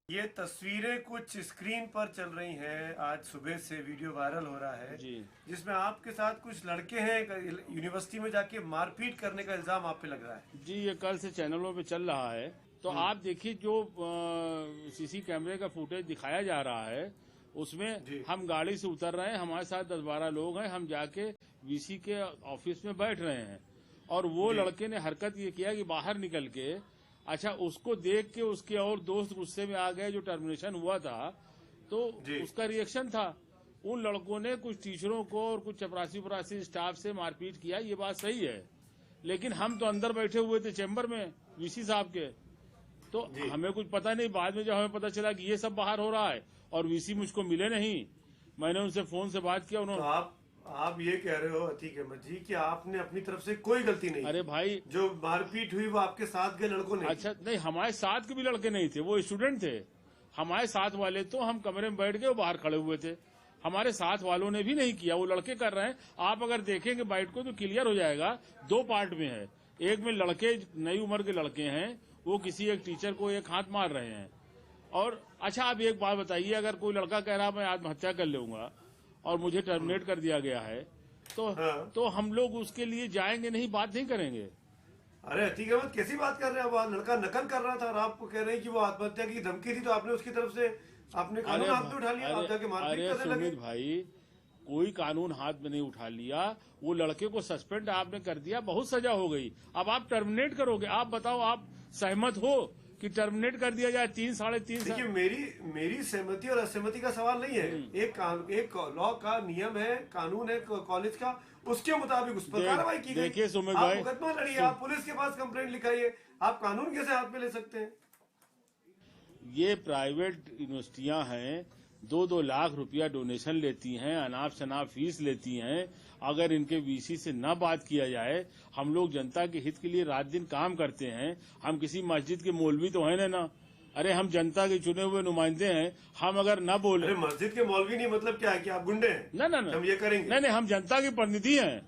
ये तस्वीरें कुछ स्क्रीन पर चल रही हैं, आज सुबह से वीडियो वायरल हो रहा है जी जिसमें आपके साथ कुछ लड़के हैं, यूनिवर्सिटी में जाके मारपीट करने का इल्जाम आप पे लग रहा है। जी, ये कल से चैनलों पे चल रहा है। तो आप देखिए, जो सीसी कैमरे का फुटेज दिखाया जा रहा है उसमें जी हम गाड़ी से उतर रहे हैं, हमारे साथ 10-12 लोग हैं, हम जाके वीसी के ऑफिस में बैठ रहे हैं और वो जी लड़के ने हरकत ये किया कि बाहर निकल के, अच्छा, उसको देख के उसके और दोस्त गुस्से में आ गए, जो टर्मिनेशन हुआ था तो जी उसका रिएक्शन था। उन लड़कों ने कुछ टीचरों को और कुछ चपरासी वपरासी स्टाफ से मारपीट किया, ये बात सही है, लेकिन हम तो अंदर बैठे हुए थे चैम्बर में वीसी साहब के, तो हमें कुछ पता नहीं। बाद में जब हमें पता चला कि ये सब बाहर हो रहा है और वीसी मुझको मिले नहीं, मैंने उनसे फोन से बात किया, तो उन्होंने आप ये कह रहे हो अतीक अहमद जी कि आपने अपनी तरफ से कोई गलती नहीं अरे की। भाई, जो मारपीट हुई वो आपके साथ के लड़कों ने अच्छा नहीं, हमारे साथ के भी लड़के नहीं थे, वो स्टूडेंट थे। हमारे साथ वाले तो हम कमरे में बैठ गए, वो बाहर खड़े हुए थे। हमारे साथ वालों ने भी नहीं किया, वो लड़के कर रहे हैं। आप अगर देखेंगे बाइट को तो क्लियर हो जाएगा, दो पार्ट में है। एक में लड़के, नई उम्र के लड़के हैं, वो किसी एक टीचर को एक हाथ मार रहे हैं। और अच्छा, आप एक बात बताइए, अगर कोई लड़का कह रहा मैं आत्महत्या कर लूंगा और मुझे टर्मिनेट कर दिया गया है, तो हम लोग उसके लिए जाएंगे नहीं, बात नहीं करेंगे। अरे अतीक अहमद कैसी बात कर रहे हैं? वो लड़का नकल कर रहा था और आप कह रहे हैं कि वो आत्महत्या की धमकी थी, तो आपने उसकी तरफ से आपने कानून हाथ में उठा लिया, आप जाके मारपीट करने लगे। सुमित भाई, कोई कानून हाथ में नहीं उठा लिया। वो लड़के को सस्पेंड आपने कर दिया, बहुत सजा हो गई, अब आप टर्मिनेट करोगे। आप बताओ, आप सहमत हो कि टर्मिनेट कर दिया जाए 3-3.5 साल? देखिए, मेरी सहमति और असहमति का सवाल नहीं है। एक लॉ का नियम है, कानून है कॉलेज का, उसके मुताबिक उस पर कार्रवाई की गई। देखिए सुमित आप भाई, मुकदमा लड़िए, आप पुलिस के पास कंप्लेंट लिखाइए, आप कानून कैसे हाथ में ले सकते हैं? ये प्राइवेट यूनिवर्सिटियां हैं, 2-2 लाख रुपया डोनेशन लेती हैं, अनाप शनाप फीस लेती हैं। अगर इनके वीसी से न बात किया जाए, हम लोग जनता के हित के लिए रात दिन काम करते हैं। हम किसी मस्जिद के मौलवी तो हैं ना। अरे, हम जनता के चुने हुए नुमाइंदे हैं, हम अगर न बोले। अरे मस्जिद के मौलवी नहीं, मतलब क्या है कि आप गुंडे हैं? न, हम ये करेंगे? नहीं, हम जनता के प्रतिनिधि हैं,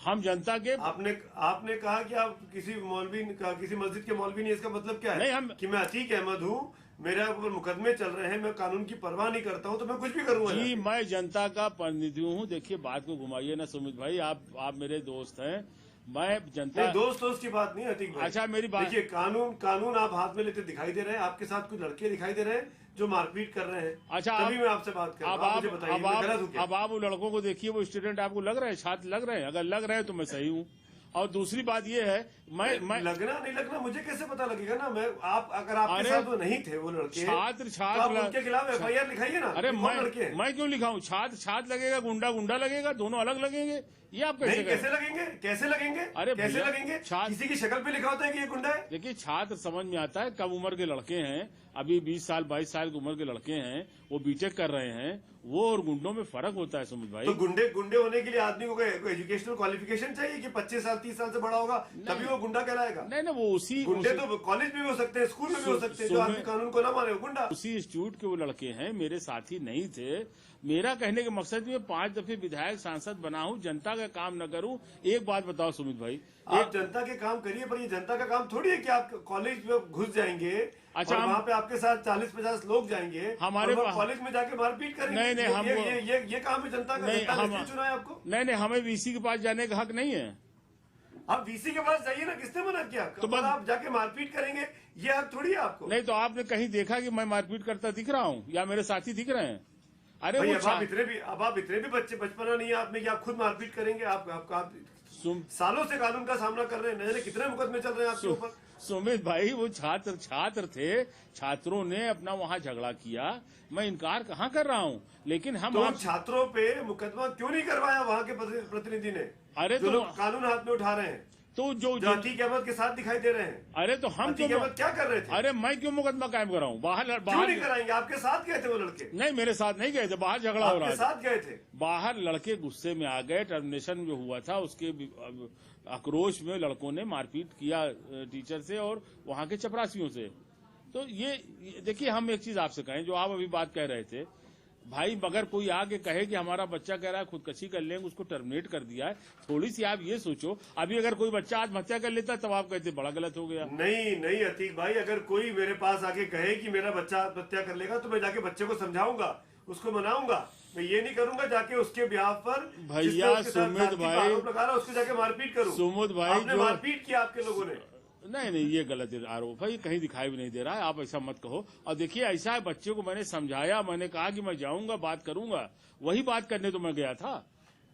हम जनता के। आपने कहा कि आप किसी मौलवी का, किसी मस्जिद के मौलवी नहीं, इसका मतलब क्या है? नहीं, हम कि मैं अतीक अहमद हूँ, मेरे ऊपर मुकदमे चल रहे हैं, मैं कानून की परवाह नहीं करता हूँ, तो मैं कुछ भी करूंगा जी, मैं जनता का प्रतिनिधि हूँ। देखिए, बात को घुमाइए ना सुमित भाई, आप मेरे दोस्त हैं, मैं जनता। नहीं, दोस्त की बात नहीं है अतीक भाई। अच्छा, मेरी बात देखिए, कानून आप हाथ में लेते दिखाई दे रहे हैं, आपके साथ कुछ लड़के दिखाई दे रहे हैं जो मारपीट कर रहे हैं। अच्छा, तभी मैं आपसे बात कर रहा हूं। आप मुझे बताइए, मैं गलत हूं क्या? अब आप उन लड़कों को देखिए, वो स्टूडेंट आपको लग रहे हैं, छात्र लग रहे हैं? अगर लग रहे हैं तो मैं सही हूँ। और दूसरी बात ये है, मैं लगना नहीं लगना मुझे कैसे पता लगेगा ना? अगर आपके साथ वो नहीं थे वो लड़के, छात्र तो आप उनके खिलाफ FIR लिखाइए ना। अरे, लड़के मैं क्यों लिखाऊं? छात्र लगेगा, गुंडा लगेगा, दोनों अलग लगेंगे? ये आप कैसे कैसे लगेंगे? अरे कैसे लगेंगे? किसी की शक्ल पे लिखा होता है कि ये गुंडा है? देखिए, छात्र समझ में आता है, कम उम्र के लड़के हैं, अभी 20 साल 22 साल की उम्र के लड़के हैं, वो बीटेक कर रहे हैं, वो और गुंडों में फर्क होता है सुमित भाई। तो गुंडे होने के लिए आदमी को एजुकेशनल क्वालिफिकेशन चाहिए कि 25 साल 30 साल से बड़ा होगा तभी वो गुंडा कहलाएगा? नहीं, वो गुंडे तो कॉलेज में भी हो सकते हैं, स्कूल में भी हो सकते हैं। जो आदमी कानून को ना माने वो गुंडा। उसी इंस्टीट्यूट के वो लड़के हैं, मेरे साथी नहीं थे। मेरा कहने का मकसद में 5 दफे विधायक सांसद बना हूं, जनता का काम न करूं। एक बात बताओ सुमित भाई, आप जनता के काम करिए, पर ये जनता का काम थोड़ी है कि आप कॉलेज में घुस जाएंगे। अच्छा, और वहाँ पे आपके साथ 40-50 लोग जाएंगे, हमारे कॉलेज में जाके मारपीट करेंगे? नहीं, हम ये काम है जनता का? जनता ने चुना है आपको? नहीं, हमें वीसी के पास जाने का हक नहीं है। आप वीसी के पास जाइए ना, किसने मना किया? तो बस आप जाके मारपीट करेंगे, ये हक थोड़ी है आपको। नहीं, तो आपने कहीं देखा कि मैं मारपीट करता दिख रहा हूँ या मेरे साथी दिख रहे हैं? अरे अब आप इतने भी बचपना नहीं है आप में कि आप खुद मारपीट करेंगे? आप सालों से कानून का सामना कर रहे हैं, न जाने कितने मुकदमे चल रहे हैं आपके ऊपर। सुमित भाई, वो छात्र थे, छात्रों ने अपना वहाँ झगड़ा किया, मैं इनकार कहाँ कर रहा हूँ, लेकिन हम तो छात्रों पे मुकदमा क्यों नहीं करवाया वहाँ के प्रतिनिधि ने? अरे, जो लोग कानून हाथ में उठा रहे हैं, तो जो अतीक अहमद के साथ दिखाई दे रहे हैं। अरे, तो हम अतीक अहमद क्या कर रहे थे? अरे, मैं क्यों मुकदमा कायम कराऊं? बाहर क्यों नहीं कराएंगे? आपके साथ गए थे वो लड़के? नहीं, मेरे साथ नहीं गए थे, बाहर झगड़ा हो रहा था। साथ गए थे? बाहर लड़के गुस्से में आ गए, टर्मिनेशन जो हुआ था उसके आक्रोश में लड़कों ने मारपीट किया टीचर से और वहां के चपरासियों से। तो ये देखिए, हम एक चीज आपसे कहें, जो आप अभी बात कह रहे थे, भाई मगर कोई आके कहे कि हमारा बच्चा कह रहा है खुदकशी कर लेंगे, उसको टर्मिनेट कर दिया है। थोड़ी सी आप ये सोचो, अभी अगर कोई बच्चा आत्महत्या कर लेता तब आप कहते बड़ा गलत हो गया। नहीं अतीक भाई, अगर कोई मेरे पास आके कहे कि मेरा बच्चा आत्महत्या कर लेगा तो मैं जाके बच्चे को समझाऊंगा, उसको मनाऊंगा। मैं ये नहीं करूंगा जाके उसके ब्याह पर भैया सुमित भाई आरोप लगा रहा उसको जाके मारपीट करूं। सुमित भाई आपने मारपीट किया आपके लोगों ने। नहीं ये गलत आरोप है, ये कहीं दिखाई भी नहीं दे रहा है, आप ऐसा मत कहो। और देखिए ऐसा है, बच्चे को मैंने समझाया, मैंने कहा कि मैं जाऊंगा बात करूंगा, वही बात करने तो मैं गया था।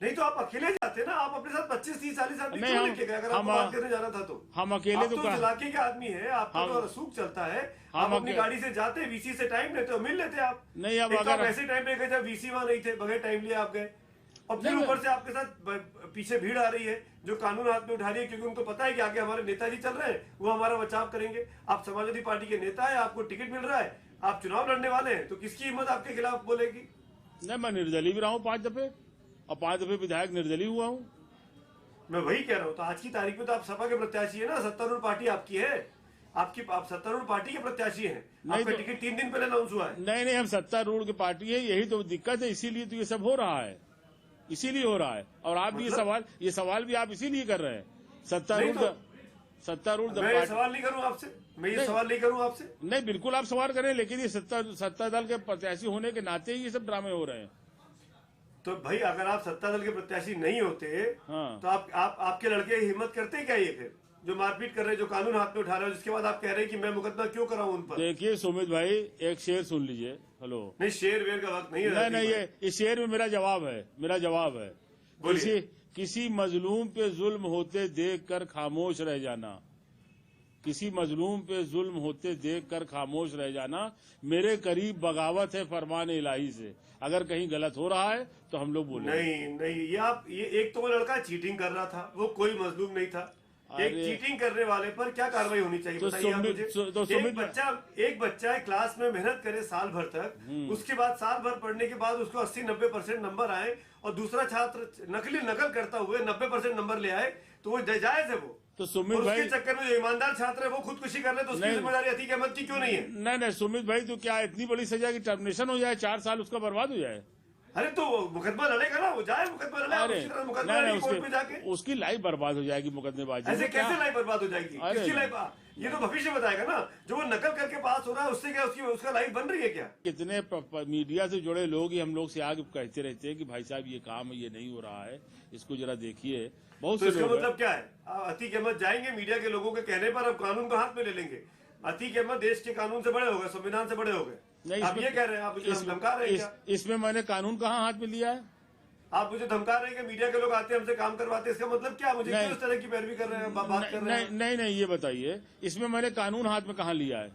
नहीं तो आप अकेले जाते ना, आप अपने साथ 25, 30, 40 आदमी क्यों लेके गए? अगर आपको बात करने जाना था तो हम अकेले तो इलाके के आदमी है, आपका तो रसूख चलता है, आप अपनी गाड़ी से जाते, वीसी से टाइम लेते हो, मिल लेते आप। नहीं अब अगर ऐसे टाइम पे गए जब वीसी वहां नहीं थे, बगैर टाइम लिए आप गए, और फिर ऊपर से आपके साथ पीछे भीड़ आ रही है जो कानून हाथ में उठा रही है, क्योंकि उनको पता है कि आगे हमारे नेताजी चल रहे हैं, वो हमारा बचाव करेंगे। आप समाजवादी पार्टी के नेता है, आपको टिकट मिल रहा है, आप चुनाव लड़ने वाले हैं, तो किसकी हिम्मत आपके खिलाफ बोलेगी? नहीं मैं निर्दलीय भी रहा हूँ 5 दफे, और 5 दफे विधायक निर्दलीय हुआ हूँ। मैं वही कह रहा हूँ, तो आज की तारीख में तो आप सपा के प्रत्याशी है ना, सत्तारूढ़ पार्टी आपकी है, आप सत्तारूढ़ पार्टी के प्रत्याशी हैं। आपका तो, टिकट 3 दिन पहले अनाउंस हुआ है। नहीं हम सत्तारूढ़ की पार्टी है, यही तो दिक्कत है, इसीलिए तो ये सब हो रहा है, इसीलिए हो रहा है। और आप भी ये सवाल भी आप इसीलिए कर रहे हैं। सत्तारूढ़ मैं सवाल नहीं करूं आपसे, मैं ये सवाल नहीं करूं आपसे। नहीं बिल्कुल आप सवाल करें, लेकिन ये सत्ता दल के प्रत्याशी होने के नाते ही ये सब ड्रामे हो रहे हैं। तो भाई अगर आप सत्ता दल के प्रत्याशी नहीं होते, हाँ। तो आपके लड़के हिम्मत करते क्या ये फिर जो मारपीट कर रहे हैं, जो कानून हाथ में उठा रहे हैं, जिसके बाद आप कह रहे हैं कि मैं मुकदमा क्यों कराऊं उन पर? देखिए सुमित भाई एक शेर सुन लीजिए। हेलो, नहीं शेर वेर का वक्त नहीं है। नहीं ये इस शेर में मेरा जवाब है। किसी मजलूम पे जुल्म होते देख कर खामोश रह जाना, किसी मजलूम पे जुल्म होते देख कर खामोश रह जाना, मेरे करीब बगावत है फरमान इलाही से। अगर कहीं गलत हो रहा है तो हम लोग बोले नहीं ये एक तो वो लड़का चीटिंग कर रहा था, वो कोई मजलूम नहीं था। एक चीटिंग करने वाले पर क्या कार्रवाई होनी चाहिए बताइए आप मुझे। एक बच्चा क्लास में मेहनत करे साल भर तक, उसके बाद साल भर पढ़ने के बाद उसको 80-90% नंबर आए, और दूसरा छात्र नकल करता हुए 90% नंबर ले आए, तो वो जायज है वो। तो सुमित भाई उसके चक्कर में जो ईमानदार छात्र है वो खुदकुशी कर ले, तो उसकी जिम्मेदारी अतीक अहमद की क्यों नहीं है? नहीं सुमित भाई, तो क्या इतनी बड़ी सजा की टर्मिनेशन हो जाए, 4 साल उसका बर्बाद हो जाए? अरे तो मुकदमा लड़ेगा ना, वो जाए मुकदमा लड़े, मुकदमा कोर्ट में जाके उसकी लाइफ बर्बाद हो जाएगी मुकदमेबाजी। ऐसे कैसे लाइफ बर्बाद हो जाएगी? किसकी लाइफ? ये तो भविष्य बताएगा ना, जो वो नकल करके पास हो रहा है उससे क्या उसका लाइफ बन रही है क्या? कितने मीडिया से जुड़े लोग ही हम लोग से आगे कहते रहते हैं कि भाई साहब ये काम ये नहीं हो रहा है, इसको जरा देखिए। बहुत तो इसका मतलब क्या है? अतीक अहमद जाएंगे मीडिया के लोगों के कहने पर, अब कानून को हाथ में ले लेंगे। अतीक अहमद देश के कानून से बड़े हो गए, संविधान से बड़े हो गए। आप ये कह रहे हैं, आप मुझे धमका रहे हैं क्या? इसमें मैंने कानून कहाँ हाथ में लिया है? आप मुझे धमका रहे हैं कि मीडिया के लोग आते हैं हमसे काम करवाते हैं, इसका मतलब क्या? मुझे क्यों इस तरह की पैरवी कर रहे हैं, बात कर रहे हैं? नहीं ये बताइए, इसमें मैंने कानून हाथ में कहाँ लिया है?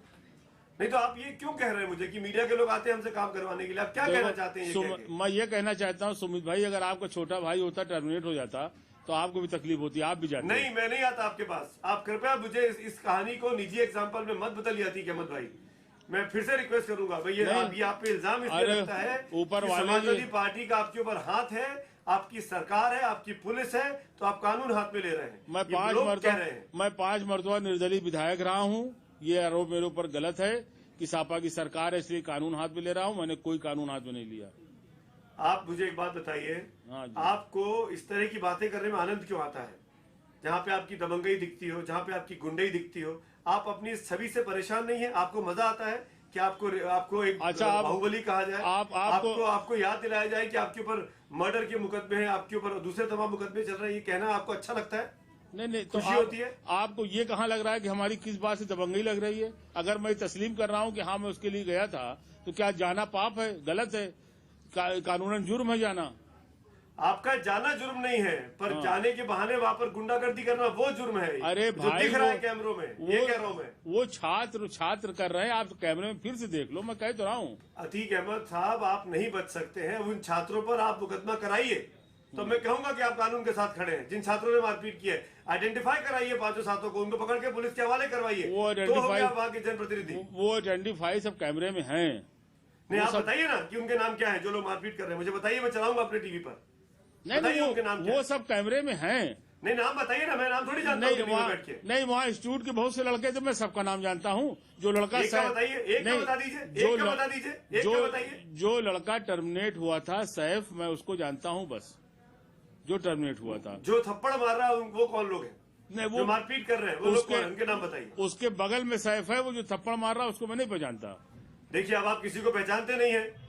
नहीं तो आप ये क्यों कह रहे हैं मुझे कि मीडिया के लोग आते हैं हमसे काम करवाने के लिए? आप क्या कहना चाहते हैं? मैं ये कहना चाहता हूँ सुमित भाई, अगर आपका छोटा भाई होता, टर्मिनेट हो जाता, तो आपको भी तकलीफ होती, आप भी जाते। नहीं मैं नहीं आता आपके पास। आप कृपया मुझे इस कहानी को निजी एग्जाम्पल में मत बदलिए अतीक अहमद भाई। मैं फिर से रिक्वेस्ट करूंगा भैया, आप पे इल्जाम इसलिए लगता है ऊपर समाजवादी पार्टी का आपके ऊपर हाथ है, आपकी सरकार है, आपकी पुलिस है, तो आप कानून हाथ में ले रहे हैं। मैं 5 मरतबा निर्दलीय विधायक रहा हूँ। ये आरोप मेरे ऊपर गलत है कि सापा की सरकार है इसलिए कानून हाथ में ले रहा हूँ। मैंने कोई कानून हाथ में नहीं लिया। आप मुझे एक बात बताइए, आपको इस तरह की बातें करने में आनंद क्यों आता है? जहाँ पे आपकी दबंगई दिखती हो, जहाँ पे आपकी गुंडई दिखती हो, आप अपनी छवि से परेशान नहीं है? आपको मजा आता है कि आपको एक बाहुबली कहा जाए, आपको याद दिलाया जाए कि आपके ऊपर मर्डर के मुकदमे हैं, आपके ऊपर दूसरे तमाम मुकदमे चल रहे हैं, ये कहना आपको अच्छा लगता है? नहीं तो खुशी होती है? आपको ये कहाँ लग रहा है कि हमारी किस बात से दबंगई लग रही है? अगर मैं तस्लीम कर रहा हूँ कि हाँ मैं उसके लिए गया था, तो क्या जाना पाप है, गलत है, कानूनन जुर्म है जाना? आपका जाना जुर्म नहीं है, पर जाने के बहाने वहाँ पर गुंडागर्दी करना वो जुर्म है। अरे भाई दिख रहा है कैमरों में, ये कह रहा हूँ मैं। वो छात्र कर रहे हैं, आप कैमरे में फिर से देख लो, मैं कह तो रहा हूँ। अतीक अहमद साहब आप नहीं बच सकते हैं, उन छात्रों पर आप मुकदमा कराइए, तो मैं कहूंगा कि आप कानून के साथ खड़े हैं। जिन छात्रों ने मारपीट की है, आइडेंटिफाई कराइए 5 छात्रों को, उनको पकड़ के पुलिस के हवाले करवाइए, तो वहाँ के जनप्रतिनिधि। वो आइडेंटिफाई सब कैमरे में हैं। नहीं आप बताइए ना कि उनके नाम क्या है जो लोग मारपीट कर रहे हैं, मुझे बताइए, मैं चलाऊंगा अपने टीवी पर। नहीं वो सब कैमरे में हैं। नहीं, नाम बताइए ना, मैं नाम थोड़ी जानता हूँ दिल्ली में बैठ के। नहीं, वहाँ इंस्टीट्यूट के बहुत से लड़के थे, मैं सबका नाम जानता हूँ। जो लड़का एक का बताइए, एक का बता दीजिए, एक का बता दीजिए, एक का बताइए। जो लड़का टर्मिनेट हुआ था सैफ, मैं उसको जानता हूँ बस, जो टर्मिनेट हुआ था। जो थप्पड़ मार रहा है वो कौन लोग हैं? नहीं, वो जो मारपीट कर रहे हैं वो लोग कौन, उनके नाम बताइए। उसके बगल में सैफ है, वो जो थप्पड़ मार रहा है उसको मैं नहीं पहचानता। देखिए, अब आप किसी को पहचानते नहीं है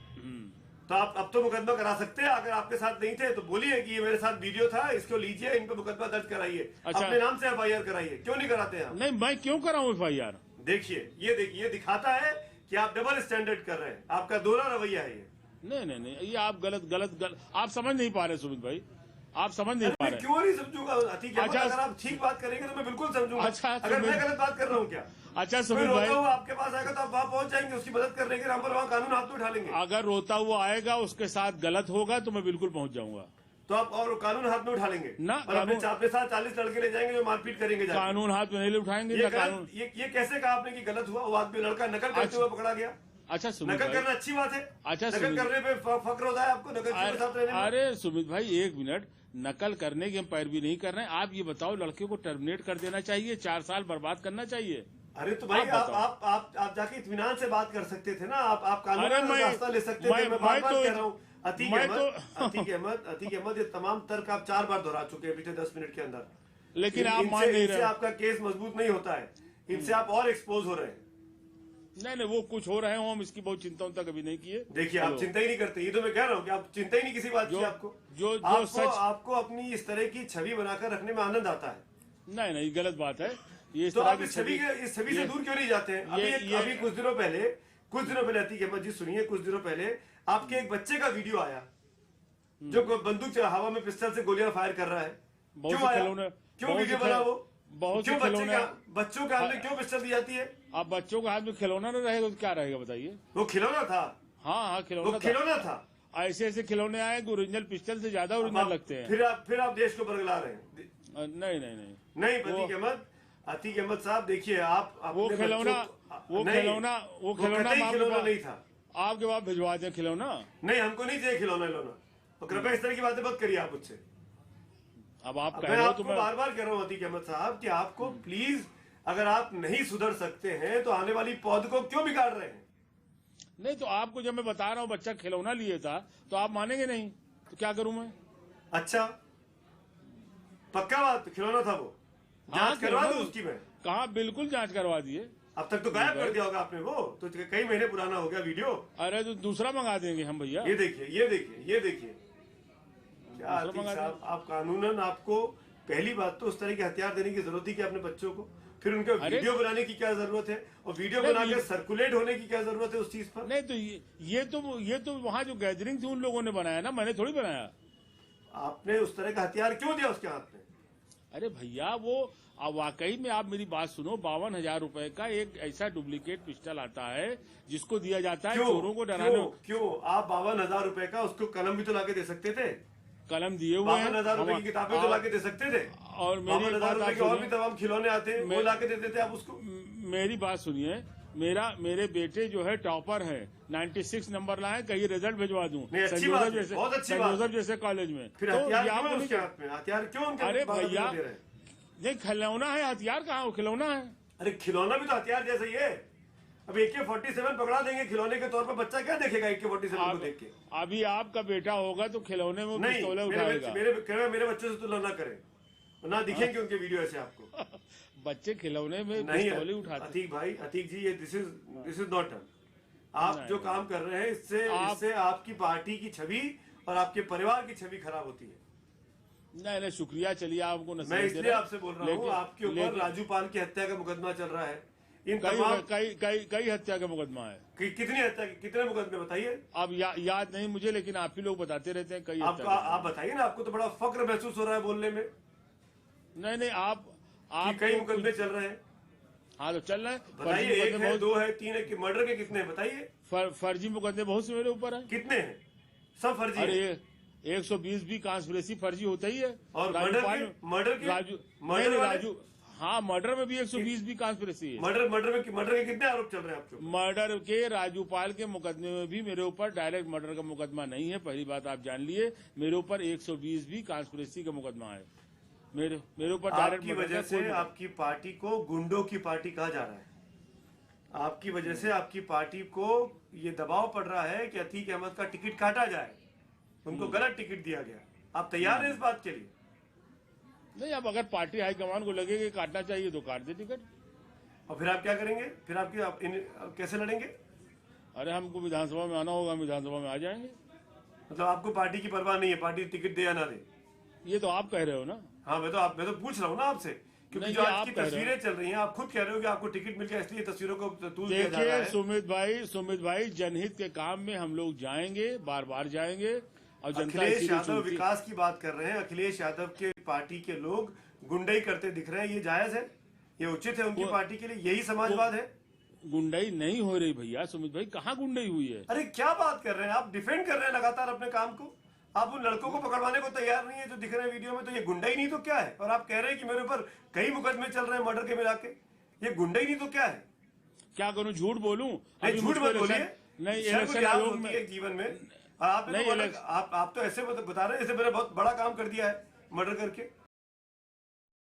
तो आप अब तो मुकदमा करा सकते हैं। अगर आपके साथ नहीं थे तो बोलिए कि ये मेरे साथ वीडियो था, इसको लीजिए, इन पे मुकदमा दर्ज कराइए। अच्छा। अपने नाम से FIR कराइए, क्यों नहीं कराते हैं आप? नहीं, मैं क्यों कराऊं FIR? देखिए, ये दिखाता है कि आप डबल स्टैंडर्ड कर रहे हैं, आपका दोहरा रवैया है ये। नहीं, ये आप गलत आप समझ नहीं पा रहे सुमित भाई, आप समझ नहीं पा रहे। क्यों नहीं समझूंगा अतीक अहमद? अगर आप ठीक बात करेंगे तो मैं बिल्कुल समझूंगा। अच्छा, अगर मैं गलत बात कर रहा हूँ क्या? अच्छा कोई सुमित रोता भाई, हुआ आपके पास आएगा तो आप वहां पहुंच जाएंगे, उसकी मदद करने के नाम पर वहां कानून हाथ में उठा लेंगे। अगर रोता हुआ आएगा उसके साथ गलत होगा तो मैं बिल्कुल पहुंच जाऊंगा। तो आप और कानून हाथ में उठा लेंगे ना, और अपने साथ 40 लड़के ले जाएंगे जो मारपीट करेंगे जाके। कानून हाथ में नहीं उठाएंगे। ये कैसे कहा आपने कि गलत हुआ? वो आदमी लड़का नकल करते हुए पकड़ा गया। अच्छा सुमित नकल भाई, करना अच्छी बात है। अच्छा नकल करने पे फक्र होता है आपको, नकल के साथ रहने में? अरे सुमित भाई, एक मिनट, नकल करने की हम पैरवी नहीं कर रहे हैं। आप ये बताओ, लड़के को टर्मिनेट कर देना चाहिए, 4 साल बर्बाद करना चाहिए? अरे तो भाई आप जाके इत्मीनान से बात कर सकते थे ना। आप कानून का रास्ता ले सकते थे। मैं बार बार कह रहा हूँ अतीक अहमद, ये तमाम तर्क आप 4 बार दोहरा चुके हैं पिछले 10 मिनट के अंदर। लेकिन आप मान नहीं रहे। आपका केस मजबूत नहीं होता है, इनसे आप और एक्सपोज हो रहे हैं। नहीं, वो कुछ हो रहे हो, हम इसकी बहुत चिंता उनता कभी नहीं किए। देखिए, आप चिंता ही नहीं करते, ये तो मैं कह रहा हूँ कि आप चिंता ही नहीं किसी बात की। आपको अपनी इस तरह की छवि बनाकर रखने में आनंद आता है। नहीं, गलत बात है ये। तो आप इस छवि से दूर क्यों नहीं जाते हैं? अभी कुछ दिनों पहले अतीक अहमद जी सुनिए, कुछ दिनों पहले आपके एक बच्चे का वीडियो आया जो बंदूक हवा में पिस्टल से गोलियां फायर कर रहा है। क्यों आया? क्यों वीडियो बना वो? क्यों बच्चों के हाथ में क्यों पिस्टल दी जाती है? अब बच्चों के हाथ में खिलौना न रहेगा तो क्या रहेगा बताइए? वो खिलौना था। हाँ, खिलौना था। ऐसे खिलौने आए कि ओरिजिनल पिस्टल से ज्यादा ओरिजिनल लगते हैं। फिर आप देश को बरगला रहे हैं। नहीं अतीक अहमद साहब, देखिए आप वो खिलौना नहीं था। आपके पास भिजवा दें खिलौना? नहीं, हमको नहीं चाहिए खिलौना। तो कृपया इस तरह की बातें मत करिए आप मुझसे। अब आप मैं आपको बार बार कह रहा हूँ अतीक अहमद साहब कि आपको प्लीज, अगर आप नहीं सुधर सकते हैं तो आने वाली पौध को क्यों बिगाड़ रहे हैं? नहीं, तो आपको जब मैं बता रहा हूँ बच्चा खिलौना लिए था तो आप मानेंगे नहीं, तो क्या करूं मैं? अच्छा, पक्का बात खिलौना था वो? जांच करवा दूं उसकी मैं? कहा, बिल्कुल जांच करवा दिए। अब तक तो गायब कर दिया होगा आपने, वो तो कई महीने पुराना हो गया वीडियो। अरे तो दूसरा मंगा देंगे हम भैया। ये देखिए क्या अतीक साहब, आप कानूनन, आपको पहली बात तो उस तरह के हथियार देने की जरूरत थी कि अपने बच्चों को, फिर उनका वीडियो बनाने की क्या जरूरत है, और वीडियो बनाकर सर्कुलेट होने की क्या जरूरत है उस चीज पर? नहीं, तो ये तो वहाँ जो गैदरिंग थी उन लोगों ने बनाया ना, मैंने थोड़ी बनाया। आपने उस तरह का हथियार क्यों दिया उसके हाथ में? अरे भैया, वो वाकई में, आप मेरी बात सुनो, 52,000 रुपए का एक ऐसा डुप्लीकेट पिस्टल आता है जिसको दिया जाता है चोरों को डराने। क्यों आप 52,000 रुपए का, उसको कलम भी तो लाके दे सकते थे। कलम दिए हुए हैं, 52,000 रुपए की किताबें तो लाके दे सकते थे। और 52,000 रुपए के और भी तमाम खिलौने आते हैं, वो लाके दे देते आप उसको। मेरी बात सुनिए, मेरे बेटे जो है टॉपर है, 96 नंबर लाए, कहीं रिजल्ट भिजवा दूं सेंट जोसेफ जैसे कॉलेज में। फिर हथियार क्यों? अरे भैया, नहीं, खिलौना है, हथियार कहाँ? खिलौना है। अरे खिलौना भी तो हथियार जैसा ही है। अब AK-47 पकड़ा देंगे खिलौने के तौर पर, बच्चा क्या देखेगा AK-47 को देख के? अभी आपका बेटा होगा तो खिलौने में पिस्तौलें उठाएगा। मेरे बच्चों से तुलना न करें, ना दिखेंगे उनके वीडियो ऐसे आपको। बच्चे खिलौने में पिस्तौलें उठाते। अतीक जी, ये दिस इज नॉट डन। आप जो काम कर रहे हैं इससे आपकी पार्टी की छवि और आपके परिवार की छवि खराब होती है। नहीं, शुक्रिया, चलिए आपको मैं इसलिए आपसे बोल रहा हूँ, आपके ऊपर राजू पाल की हत्या का मुकदमा चल रहा है। इन कई हत्या का मुकदमा है। कितनी हत्या, कितने मुकदमे बताइए? अब याद नहीं मुझे, लेकिन आप ही लोग बताते रहते हैं। आप बताइए ना, आपको तो बड़ा फक्र महसूस हो रहा है बोलने में। नहीं, आप कई मुकदमे चल रहे हैं। हाँ, तो चल रहे हैं, बताइए। 1 है, 2 है, 3 है, मर्डर के कितने बताइए? फर्जी मुकदमे बहुत से मेरे ऊपर है। कितने हैं? सब फर्जी। अरे 120 भी कांस्पिरेसी फर्जी होता ही है। और राजू, हाँ, मर्डर में भी 120 भी कांस्पिरेसी है। मर्डर के कितने आरोप चल रहे हैं आपके? मर्डर के, राजूपाल के मुकदमे में भी मेरे ऊपर डायरेक्ट मर्डर का मुकदमा नहीं है, पहली बात आप जान लिए। मेरे ऊपर 120 भी कांस्पिरेसी का मुकदमा है। मेरे ऊपर डायरेक्ट आपकी वजह से आपकी पार्टी को गुंडों की पार्टी कहा जा रहा है। आपकी वजह से आपकी पार्टी को ये दबाव पड़ रहा है कि अतीक अहमद का टिकट काटा जाए, उनको गलत टिकट दिया गया। आप तैयार हैं इस बात के लिए? नहीं, अब अगर पार्टी हाईकमान को लगे कि काटना चाहिए तो काट दे टिकट। और फिर आप क्या करेंगे? फिर कैसे लड़ेंगे? अरे हमको विधानसभा में आना होगा, विधानसभा में आ जाएंगे। मतलब आपको पार्टी की परवाह नहीं है, पार्टी टिकट दे या ना दे? ये तो आप कह रहे हो ना। हाँ, मैं तो पूछ रहा हूँ ना आपसे, क्योंकि जो आज की तस्वीरें चल रही हैं, आप खुद कह रहे हो कि आपको टिकट मिल गया इसलिए तस्वीरों को तूल दिया जा रहा है। देखिए सुमित भाई, जनहित के काम में हम लोग जाएंगे, बार बार जाएंगे। और जनता अखिलेश यादव विकास की बात कर रहे हैं, अखिलेश यादव के पार्टी के लोग गुंडई करते दिख रहे हैं, ये जायज है? ये उचित है उनकी पार्टी के लिए? यही समाजवाद है? गुंडई नहीं हो रही भैया। सुमित भाई, कहाँ गुंडई हुई है? अरे क्या बात कर रहे हैं आप? डिफेंड कर रहे हैं लगातार अपने काम को। आप उन लड़कों को पकड़वाने को तैयार नहीं है जो दिख रहे हैं वीडियो में। तो ये गुंडई नहीं तो क्या है? और आप कह रहे हैं कि मेरे ऊपर कई मुकदमे चल रहे हैं मर्डर के मिला के। ये गुंडई नहीं तो क्या है? क्या करूं, झूठ बोलूं? झूठ मत बोलिए। नहीं, इलेक्शन आयोग में जीवन में आप तो ऐसे बता रहे हैं जैसे मैंने बहुत बड़ा काम कर दिया है मर्डर करके।